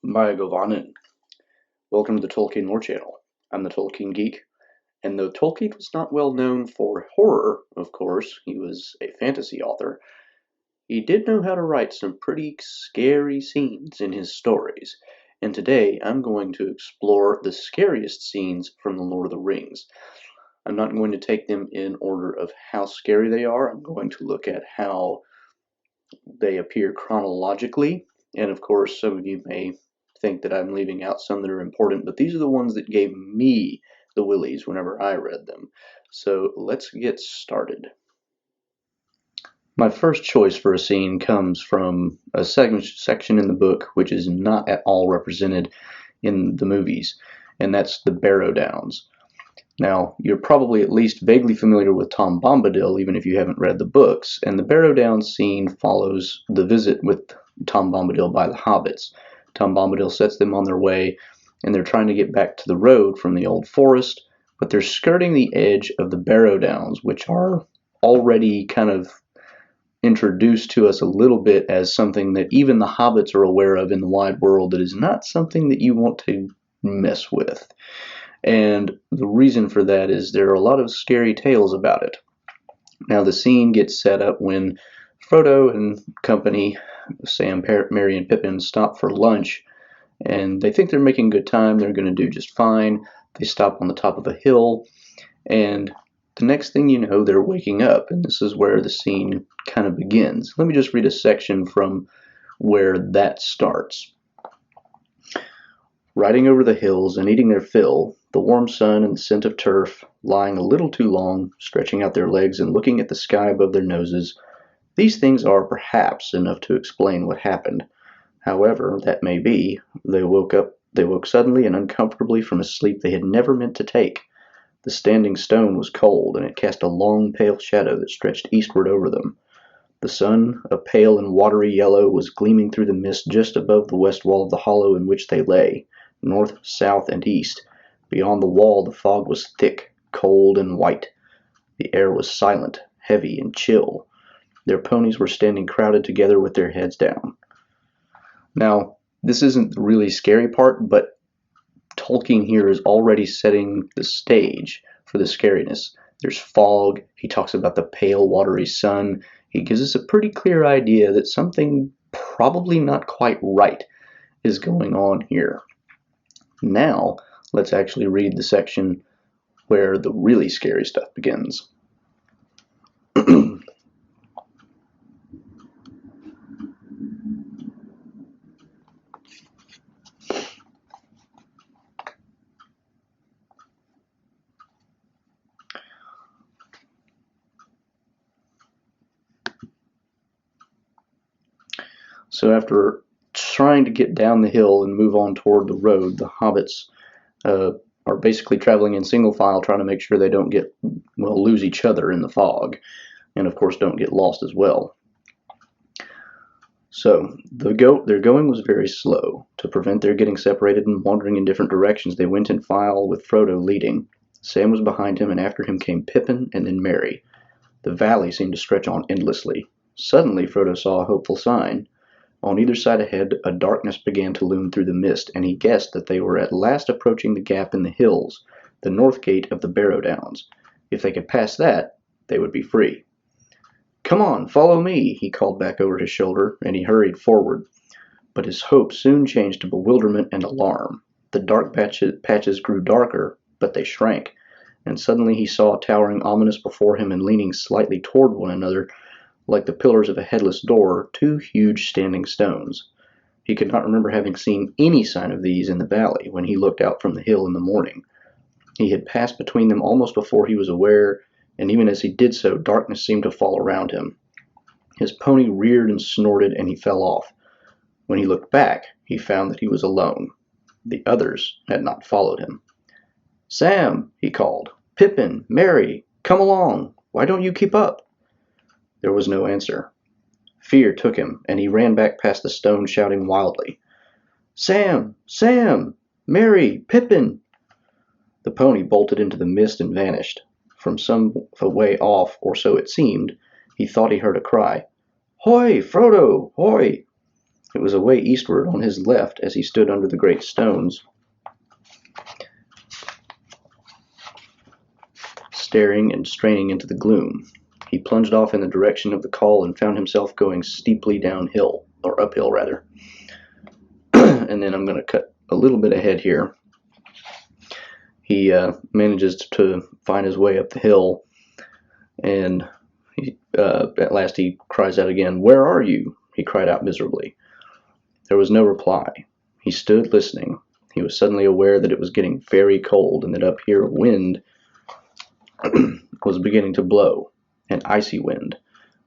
Maya Govanen. Welcome to the Tolkien Lore Channel. I'm the Tolkien Geek, and though Tolkien was not well known for horror, of course, he was a fantasy author, he did know how to write some pretty scary scenes in his stories, and today I'm going to explore the scariest scenes from The Lord of the Rings. I'm not going to take them in order of how scary they are. I'm going to look at how they appear chronologically, and of course some of you may think that I'm leaving out some that are important, but these are the ones that gave me the willies whenever I read them. So let's get started. My first choice for a scene comes from a section in the book which is not at all represented in the movies, and that's the Barrow-downs. Now, you're probably at least vaguely familiar with Tom Bombadil, even if you haven't read the books, and the Barrow-downs scene follows the visit with Tom Bombadil by the hobbits. Tom Bombadil sets them on their way, and they're trying to get back to the road from the old forest, but they're skirting the edge of the Barrow-downs, which are already kind of introduced to us a little bit as something that even the hobbits are aware of in the wide world that is not something that you want to mess with. And the reason for that is there are a lot of scary tales about it. Now, the scene gets set up when Frodo and company, Sam, Merry, and Pippin, stop for lunch, and they think they're making good time. They're going to do just fine. They stop on the top of a hill, and the next thing you know, they're waking up, and this is where the scene kind of begins. Let me just read a section from where that starts. Riding over the hills and eating their fill, the warm sun and the scent of turf, lying a little too long, stretching out their legs and looking at the sky above their noses, these things are perhaps enough to explain what happened. However that may be, they woke suddenly and uncomfortably from a sleep they had never meant to take. The standing stone was cold, and it cast a long pale shadow that stretched eastward over them. The sun, a pale and watery yellow, was gleaming through the mist just above the west wall of the hollow in which they lay. North, south, and east. Beyond the wall, the fog was thick, cold, and white. The air was silent, heavy, and chill. Their ponies were standing crowded together with their heads down. Now, this isn't the really scary part, but Tolkien here is already setting the stage for the scariness. There's fog. He talks about the pale, watery sun. He gives us a pretty clear idea that something probably not quite right is going on here. Now, let's actually read the section where the really scary stuff begins. So after trying to get down the hill and move on toward the road, the hobbits are basically traveling in single file, trying to make sure they don't lose each other in the fog, and of course don't get lost as well. So their going was very slow. To prevent their getting separated and wandering in different directions, they went in file with Frodo leading. Sam was behind him, and after him came Pippin and then Merry. The valley seemed to stretch on endlessly. Suddenly Frodo saw a hopeful sign. On either side ahead, a darkness began to loom through the mist, and he guessed that they were at last approaching the gap in the hills, the north gate of the Barrow-downs. If they could pass that, they would be free. "Come on, follow me," he called back over his shoulder, and he hurried forward. But his hope soon changed to bewilderment and alarm. The dark patches grew darker, but they shrank, and suddenly he saw towering ominous before him and leaning slightly toward one another, like the pillars of a headless door, two huge standing stones. He could not remember having seen any sign of these in the valley when he looked out from the hill in the morning. He had passed between them almost before he was aware, and even as he did so, darkness seemed to fall around him. His pony reared and snorted, and he fell off. When he looked back, he found that he was alone. The others had not followed him. "Sam," he called. "Pippin, Merry, come along. Why don't you keep up?" There was no answer. Fear took him, and he ran back past the stone, shouting wildly, "Sam! Sam! Merry! Pippin!" The pony bolted into the mist and vanished. From some way off, or so it seemed, he thought he heard a cry, "Hoy, Frodo! Hoy!" It was away eastward on his left as he stood under the great stones, staring and straining into the gloom. He plunged off in the direction of the call and found himself going steeply downhill, or uphill rather. And then I'm going to cut a little bit ahead here. He manages to find his way up the hill, and at last he cries out again, "Where are you?" he cried out miserably. There was no reply. He stood listening. He was suddenly aware that it was getting very cold, and that up here wind was beginning to blow, an icy wind.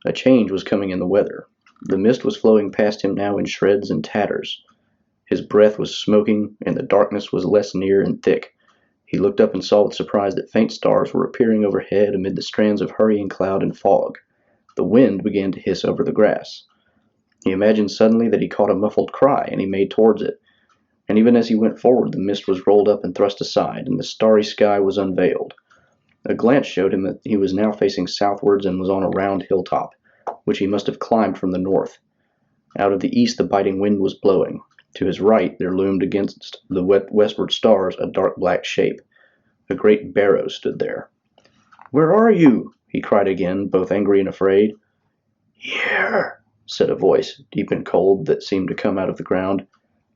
A change was coming in the weather. The mist was flowing past him now in shreds and tatters. His breath was smoking, and the darkness was less near and thick. He looked up and saw with surprise that faint stars were appearing overhead amid the strands of hurrying cloud and fog. The wind began to hiss over the grass. He imagined suddenly that he caught a muffled cry, and he made towards it. And even as he went forward, the mist was rolled up and thrust aside, and the starry sky was unveiled. A glance showed him that he was now facing southwards and was on a round hilltop, which he must have climbed from the north. Out of the east the biting wind was blowing. To his right there loomed against the westward stars a dark black shape. A great barrow stood there. "Where are you?" he cried again, both angry and afraid. "Here," said a voice, deep and cold, that seemed to come out of the ground.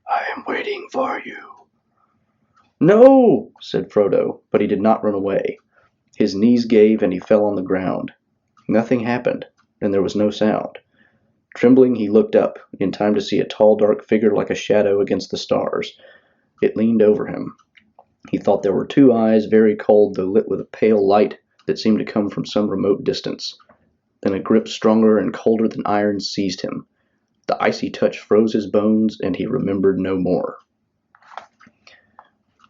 "I am waiting for you." "No," said Frodo, but he did not run away. His knees gave, and he fell on the ground. Nothing happened, and there was no sound. Trembling, he looked up, in time to see a tall, dark figure like a shadow against the stars. It leaned over him. He thought there were two eyes, very cold, though lit with a pale light that seemed to come from some remote distance. Then a grip stronger and colder than iron seized him. The icy touch froze his bones, and he remembered no more.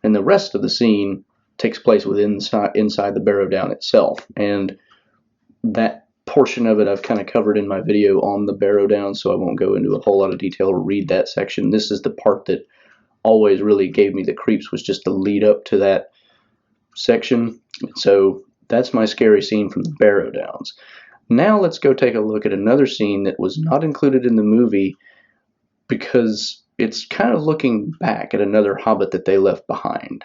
And the rest of the scene takes place inside the Barrow-down itself, and that portion of it I've kind of covered in my video on the Barrow-downs, so I won't go into a whole lot of detail or read that section. This is the part that always really gave me the creeps, was just the lead up to that section. So that's my scary scene from the Barrow-downs. Now let's go take a look at another scene that was not included in the movie because it's kind of looking back at another hobbit that they left behind.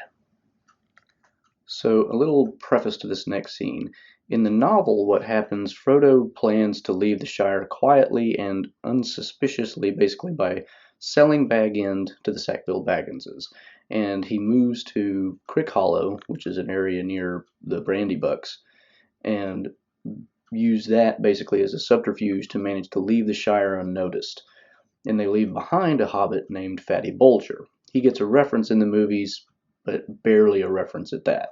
So a little preface to this next scene. In the novel, what happens, Frodo plans to leave the Shire quietly and unsuspiciously, basically by selling Bag End to the Sackville Bagginses. And he moves to Crickhollow, which is an area near the Brandybucks, and use that basically as a subterfuge to manage to leave the Shire unnoticed. And they leave behind a hobbit named Fatty Bolger. He gets a reference in the movies, but barely a reference at that.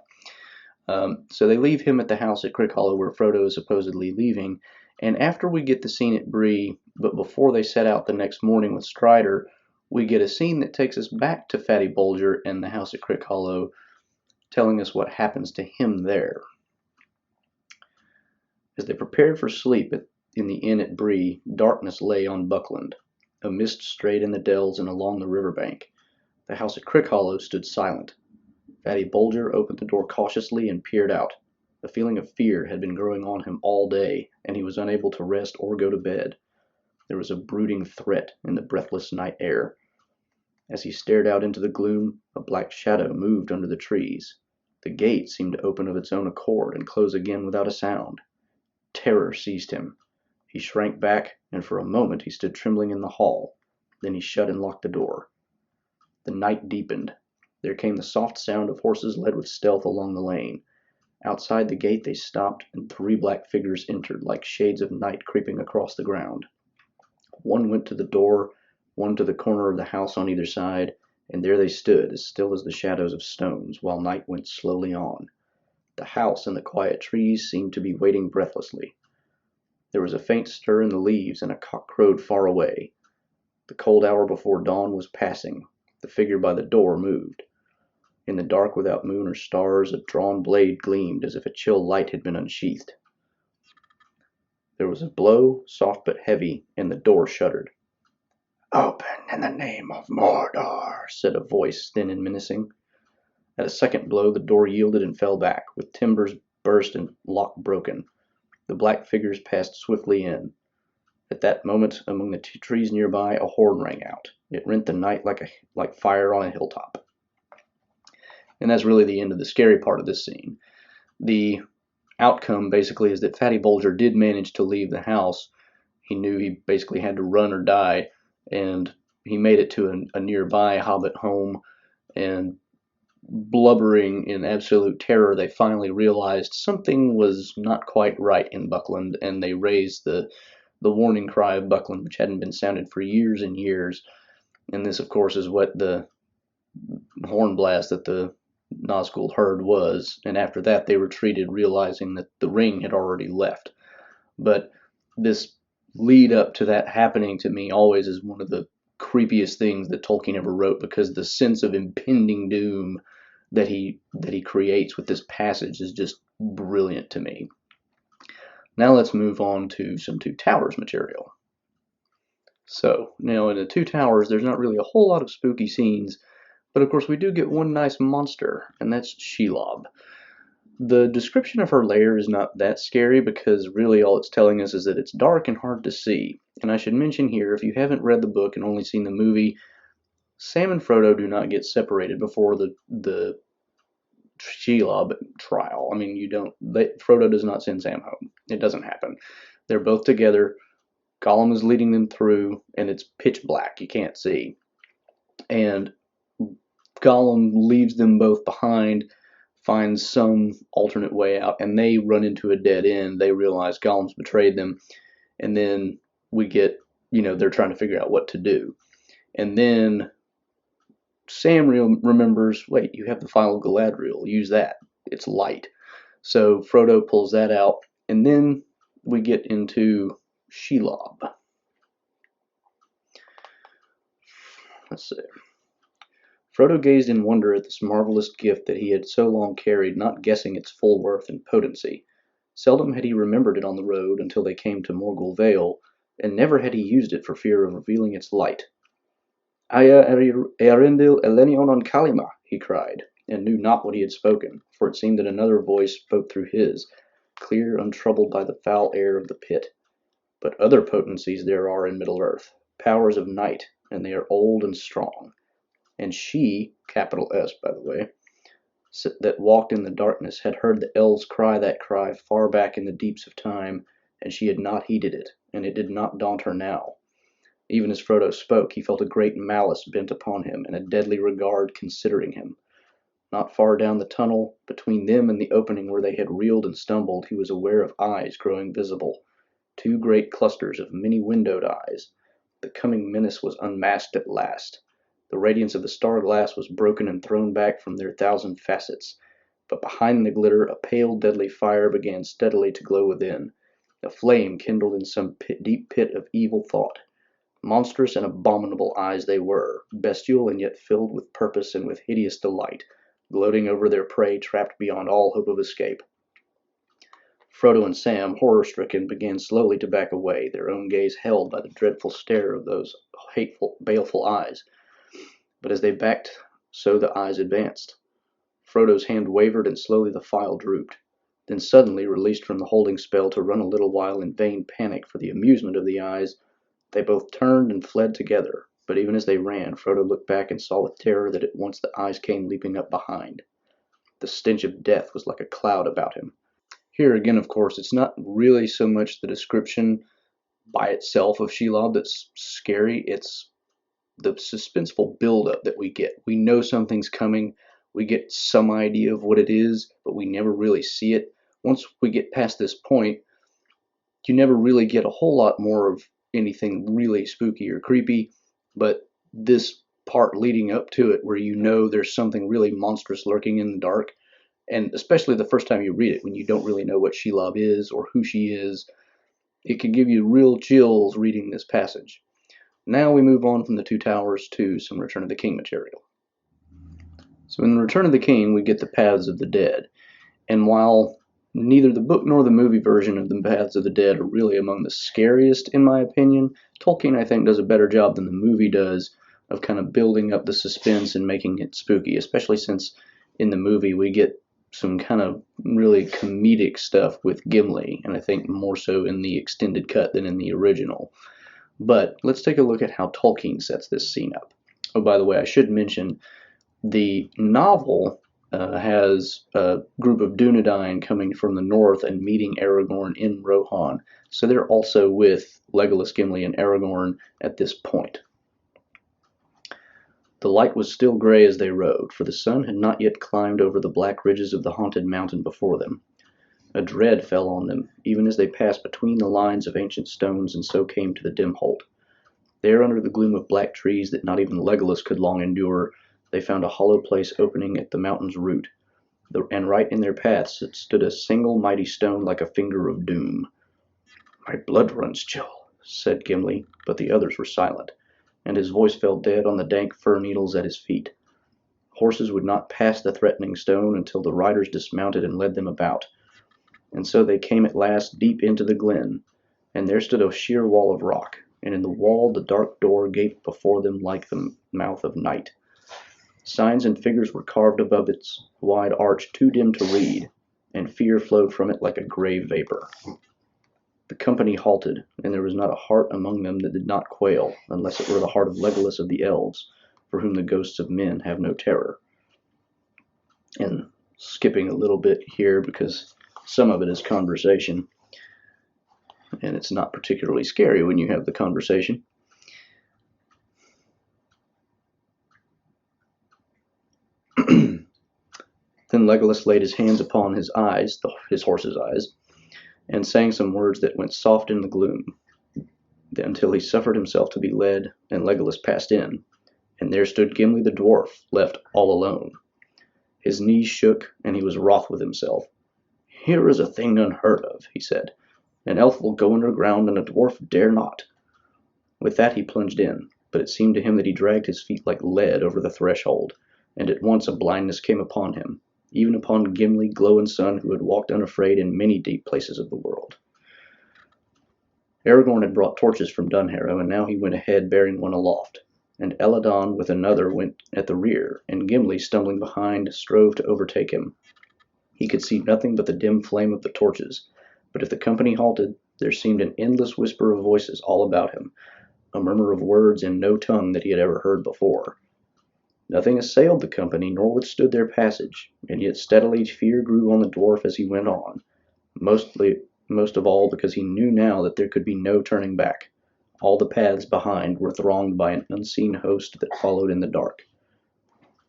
So they leave him at the house at Crickhollow where Frodo is supposedly leaving, and after we get the scene at Bree, but before they set out the next morning with Strider, we get a scene that takes us back to Fatty Bolger and the house at Crickhollow, telling us what happens to him there. As they prepared for sleep in the inn at Bree, darkness lay on Buckland. A mist strayed in the dells and along the riverbank. The house at Crickhollow stood silent. Fatty Bolger opened the door cautiously and peered out. A feeling of fear had been growing on him all day, and he was unable to rest or go to bed. There was a brooding threat in the breathless night air. As he stared out into the gloom, a black shadow moved under the trees. The gate seemed to open of its own accord and close again without a sound. Terror seized him. He shrank back, and for a moment he stood trembling in the hall. Then he shut and locked the door. The night deepened. There came the soft sound of horses led with stealth along the lane. Outside the gate they stopped, and three black figures entered, like shades of night creeping across the ground. One went to the door, one to the corner of the house on either side, and there they stood, as still as the shadows of stones, while night went slowly on. The house and the quiet trees seemed to be waiting breathlessly. There was a faint stir in the leaves, and a cock crowed far away. The cold hour before dawn was passing. The figure by the door moved. In the dark without moon or stars, a drawn blade gleamed as if a chill light had been unsheathed. There was a blow, soft but heavy, and the door shuddered. "Open in the name of Mordor," said a voice, thin and menacing. At a second blow, the door yielded and fell back, with timbers burst and lock broken. The black figures passed swiftly in. At that moment, among the trees nearby, a horn rang out. It rent the night like fire on a hilltop. And that's really the end of the scary part of this scene. The outcome basically is that Fatty Bolger did manage to leave the house. He knew he basically had to run or die, and he made it to a nearby hobbit home, and blubbering in absolute terror, they finally realized something was not quite right in Buckland, and they raised the warning cry of Buckland, which hadn't been sounded for years and years. And this, of course, is what the horn blast that the Nazgul heard was. And after that, they retreated, realizing that the ring had already left. But this lead up to that happening to me always is one of the creepiest things that Tolkien ever wrote, because the sense of impending doom that he creates with this passage is just brilliant to me. Now let's move on to some Two Towers material. So now in the Two Towers, there's not really a whole lot of spooky scenes, but of course we do get one nice monster, and that's Shelob. The description of her lair is not that scary, because really all it's telling us is that it's dark and hard to see. And I should mention here, if you haven't read the book and only seen the movie, Sam and Frodo do not get separated before the Shelob trial. I mean, Frodo does not send Sam home. It doesn't happen. They're both together. Gollum is leading them through, and it's pitch black. You can't see. And Gollum leaves them both behind, finds some alternate way out, and they run into a dead end. They realize Gollum's betrayed them, and then we get, they're trying to figure out what to do. And then Sam remembers, wait, you have the File of Galadriel, use that. It's light. So Frodo pulls that out, and then we get into Shelob. Let's see. Frodo gazed in wonder at this marvelous gift that he had so long carried, not guessing its full worth and potency. Seldom had he remembered it on the road until they came to Morgul Vale, and never had he used it for fear of revealing its light. Aya Earendil Elenion on Kalima, he cried, and knew not what he had spoken, for it seemed that another voice spoke through his, clear, untroubled by the foul air of the pit. But other potencies there are in Middle-earth, powers of night, and they are old and strong. And she, capital S by the way, that walked in the darkness, had heard the elves cry that cry far back in the deeps of time, and she had not heeded it, and it did not daunt her now. Even as Frodo spoke, he felt a great malice bent upon him, and a deadly regard considering him. Not far down the tunnel, between them and the opening where they had reeled and stumbled, he was aware of eyes growing visible, two great clusters of many-windowed eyes. The coming menace was unmasked at last. The radiance of the star glass was broken and thrown back from their thousand facets, but behind the glitter a pale deadly fire began steadily to glow within. A flame kindled in some deep pit of evil thought. Monstrous and abominable eyes they were, bestial and yet filled with purpose and with hideous delight, gloating over their prey trapped beyond all hope of escape. Frodo and Sam, horror-stricken, began slowly to back away, their own gaze held by the dreadful stare of those hateful, baleful eyes. But as they backed, so the eyes advanced. Frodo's hand wavered, and slowly the file drooped. Then suddenly, released from the holding spell to run a little while in vain panic for the amusement of the eyes, they both turned and fled together. But even as they ran, Frodo looked back and saw with terror that at once the eyes came leaping up behind. The stench of death was like a cloud about him. Here again, of course, it's not really so much the description by itself of Shelob that's scary, it's the suspenseful buildup that we get. We know something's coming, we get some idea of what it is, but we never really see it. Once we get past this point, you never really get a whole lot more of anything really spooky or creepy, but this part leading up to it, where you know there's something really monstrous lurking in the dark, and especially the first time you read it, when you don't really know what Shelob is or who she is, it can give you real chills reading this passage. Now we move on from the Two Towers to some Return of the King material. So in Return of the King, we get the Paths of the Dead, and while neither the book nor the movie version of the Paths of the Dead are really among the scariest, in my opinion, Tolkien, I think, does a better job than the movie does of kind of building up the suspense and making it spooky, especially since in the movie we get some kind of really comedic stuff with Gimli, and I think more so in the extended cut than in the original. But let's take a look at how Tolkien sets this scene up. Oh, by the way, I should mention the novel has a group of Dunedain coming from the north and meeting Aragorn in Rohan, so they're also with Legolas, Gimli, and Aragorn at this point. The light was still gray as they rode, for the sun had not yet climbed over the black ridges of the haunted mountain before them. A dread fell on them, even as they passed between the lines of ancient stones and so came to the dim hold. There, under the gloom of black trees that not even Legolas could long endure, they found a hollow place opening at the mountain's root, and right in their paths stood a single mighty stone like a finger of doom. "My blood runs chill," said Gimli, but the others were silent, and his voice fell dead on the dank fir needles at his feet. Horses would not pass the threatening stone until the riders dismounted and led them about. And so they came at last deep into the glen, and there stood a sheer wall of rock, and in the wall the dark door gaped before them like the mouth of night. Signs and figures were carved above its wide arch too dim to read, and fear flowed from it like a grey vapor. The company halted, and there was not a heart among them that did not quail, unless it were the heart of Legolas of the elves, for whom the ghosts of men have no terror. And skipping a little bit here, because some of it is conversation, and it's not particularly scary when you have the conversation. Then Legolas laid his hands upon his eyes, his horse's eyes, and sang some words that went soft in the gloom, until he suffered himself to be led, and Legolas passed in, and there stood Gimli the dwarf, left all alone. His knees shook, and he was wroth with himself. "Here is a thing unheard of," he said. "An elf will go underground, and a dwarf dare not." With that he plunged in, but it seemed to him that he dragged his feet like lead over the threshold, and at once a blindness came upon him, even upon Gimli, Glow-in-Sun, who had walked unafraid in many deep places of the world. Aragorn had brought torches from Dunharrow, and now he went ahead bearing one aloft, and Elladan with another went at the rear, and Gimli, stumbling behind, strove to overtake him. He could see nothing but the dim flame of the torches, but if the company halted, there seemed an endless whisper of voices all about him, a murmur of words in no tongue that he had ever heard before. Nothing assailed the company, nor withstood their passage, and yet steadily fear grew on the dwarf as he went on, most of all because he knew now that there could be no turning back. All the paths behind were thronged by an unseen host that followed in the dark.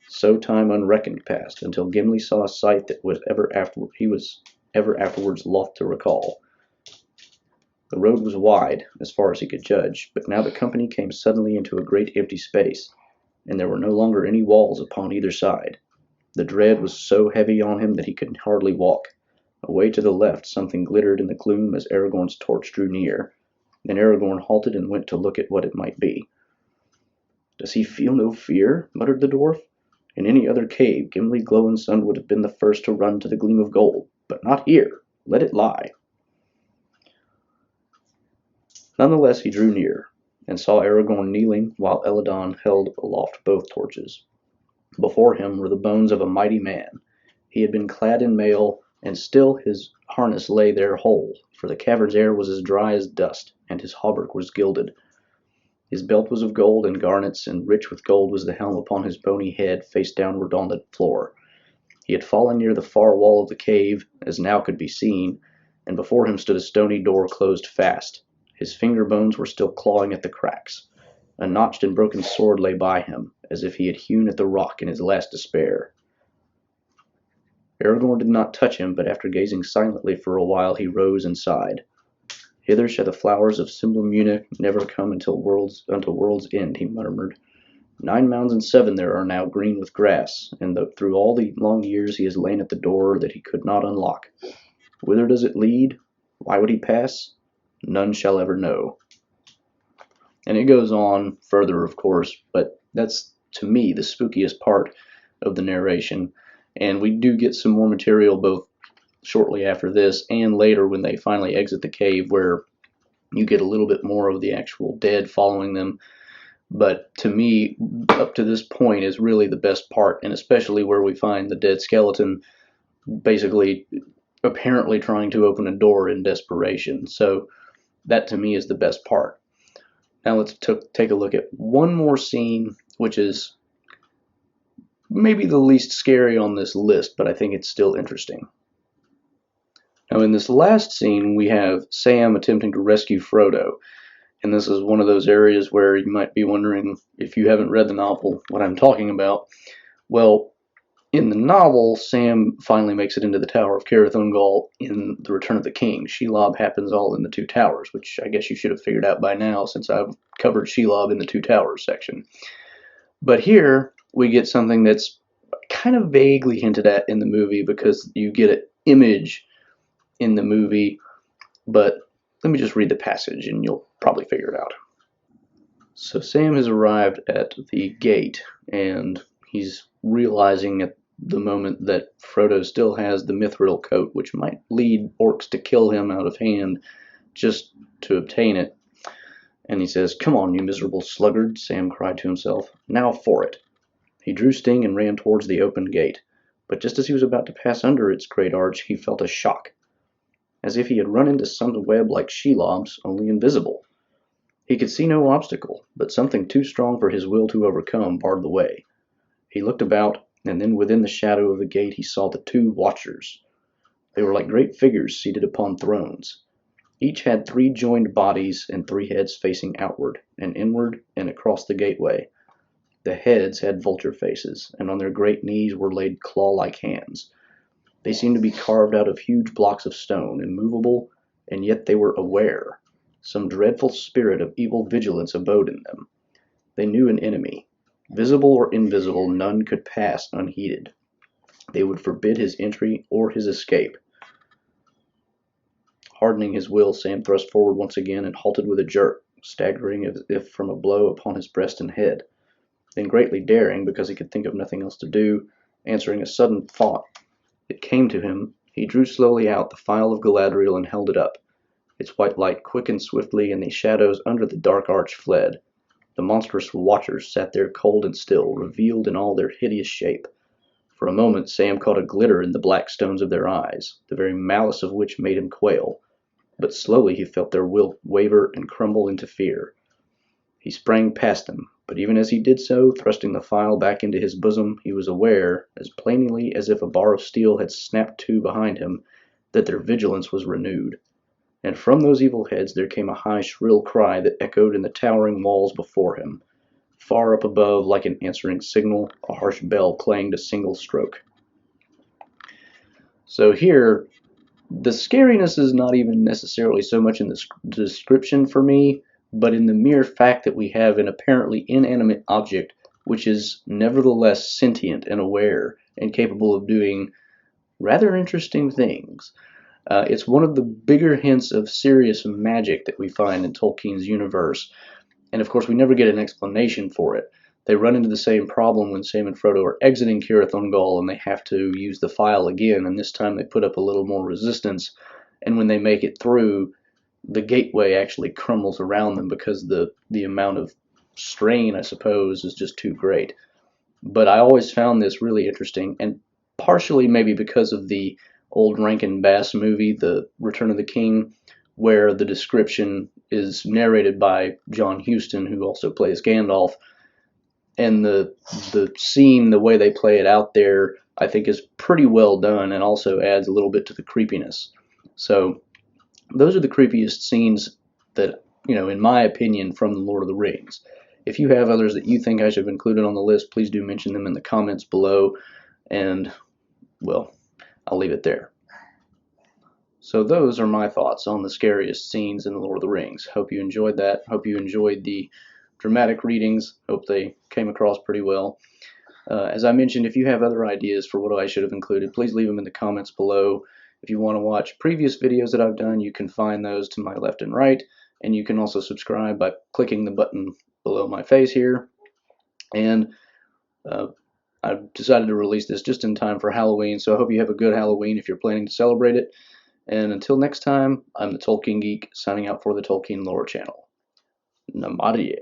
So time unreckoned passed, until Gimli saw a sight that he was ever afterwards loth to recall. The road was wide, as far as he could judge, but now the company came suddenly into a great empty space, and there were no longer any walls upon either side. The dread was so heavy on him that he could hardly walk. Away to the left something glittered in the gloom as Aragorn's torch drew near. Then Aragorn halted and went to look at what it might be. "Does he feel no fear?" muttered the dwarf. "In any other cave, Gimli, Glow-in-Sun would have been the first to run to the gleam of gold, but not here. Let it lie." Nonetheless, he drew near, and saw Aragorn kneeling, while Elladan held aloft both torches. Before him were the bones of a mighty man. He had been clad in mail, and still his harness lay there whole, for the cavern's air was as dry as dust, and his hauberk was gilded. His belt was of gold and garnets, and rich with gold was the helm upon his bony head, face downward on the floor. He had fallen near the far wall of the cave, as now could be seen, and before him stood a stony door closed fast. His finger bones were still clawing at the cracks. A notched and broken sword lay by him, as if he had hewn at the rock in his last despair. Aragorn did not touch him, but after gazing silently for a while, he rose and sighed. "Hither shall the flowers of Simblamuna never come until world's end," he murmured. 9 mounds and 7 there are now green with grass, and through all the long years he has lain at the door that he could not unlock. Whither does it lead? Why would he pass? None shall ever know. And it goes on further, of course, but that's, to me, the spookiest part of the narration. And we do get some more material both shortly after this and later when they finally exit the cave, where you get a little bit more of the actual dead following them. But to me, up to this point is really the best part, and especially where we find the dead skeleton basically apparently trying to open a door in desperation. So that to me is the best part. Now let's take a look at one more scene, which is maybe the least scary on this list, but I think it's still interesting. Now in this last scene, we have Sam attempting to rescue Frodo. And this is one of those areas where you might be wondering, if you haven't read the novel, what I'm talking about. Well, in the novel, Sam finally makes it into the Tower of Cirith Ungol in The Return of the King. Shelob happens all in the Two Towers, which I guess you should have figured out by now since I've covered Shelob in the Two Towers section. But here, we get something that's kind of vaguely hinted at in the movie because you get an image in the movie, but let me just read the passage and you'll probably figure it out. So Sam has arrived at the gate and he's realizing at the moment that Frodo still has the mithril coat, which might lead orcs to kill him out of hand just to obtain it. And he says, "Come on, you miserable sluggard," Sam cried to himself. "Now for it." He drew Sting and ran towards the open gate, but just as he was about to pass under its great arch, he felt a shock, as if he had run into some web like Shelob's, only invisible. He could see no obstacle, but something too strong for his will to overcome barred the way. He looked about, and then within the shadow of the gate he saw the two Watchers. They were like great figures seated upon thrones. Each had 3 joined bodies and 3 heads facing outward, and inward, and across the gateway. The heads had vulture faces, and on their great knees were laid claw-like hands. They seemed to be carved out of huge blocks of stone, immovable, and yet they were aware. Some dreadful spirit of evil vigilance abode in them. They knew an enemy. Visible or invisible, none could pass unheeded. They would forbid his entry or his escape. Hardening his will, Sam thrust forward once again and halted with a jerk, staggering as if from a blow upon his breast and head. Then greatly daring, because he could think of nothing else to do, answering a sudden thought that came to him, he drew slowly out the phial of Galadriel and held it up. Its white light quickened swiftly, and the shadows under the dark arch fled. The monstrous Watchers sat there cold and still, revealed in all their hideous shape. For a moment Sam caught a glitter in the black stones of their eyes, the very malice of which made him quail. But slowly he felt their will waver and crumble into fear. He sprang past them, but even as he did so, thrusting the phial back into his bosom, he was aware, as plainly as if a bar of steel had snapped to behind him, that their vigilance was renewed. And from those evil heads there came a high, shrill cry that echoed in the towering walls before him. Far up above, like an answering signal, a harsh bell clanged a single stroke. So here, the scariness is not even necessarily so much in the description for me, but in the mere fact that we have an apparently inanimate object which is nevertheless sentient and aware and capable of doing rather interesting things. It's one of the bigger hints of serious magic that we find in Tolkien's universe, and of course we never get an explanation for it. They run into the same problem when Sam and Frodo are exiting Cirith Ungol and they have to use the phial again, and this time they put up a little more resistance, and when they make it through, the gateway actually crumbles around them because the amount of strain, I suppose, is just too great. But I always found this really interesting, and partially maybe because of the old Rankin Bass movie, The Return of the King, where the description is narrated by John Huston, who also plays Gandalf, and the scene, the way they play it out there, I think is pretty well done and also adds a little bit to the creepiness. So those are the creepiest scenes that, in my opinion, from The Lord of the Rings. If you have others that you think I should have included on the list, please do mention them in the comments below, and, well, I'll leave it there. So those are my thoughts on the scariest scenes in The Lord of the Rings. Hope you enjoyed that. Hope you enjoyed the dramatic readings. Hope they came across pretty well. As I mentioned, if you have other ideas for what I should have included, please leave them in the comments below. If you want to watch previous videos that I've done, you can find those to my left and right, and you can also subscribe by clicking the button below my face here. And I've decided to release this just in time for Halloween, so I hope you have a good Halloween if you're planning to celebrate it. And until next time, I'm the Tolkien Geek, signing out for the Tolkien Lore channel. Namaste.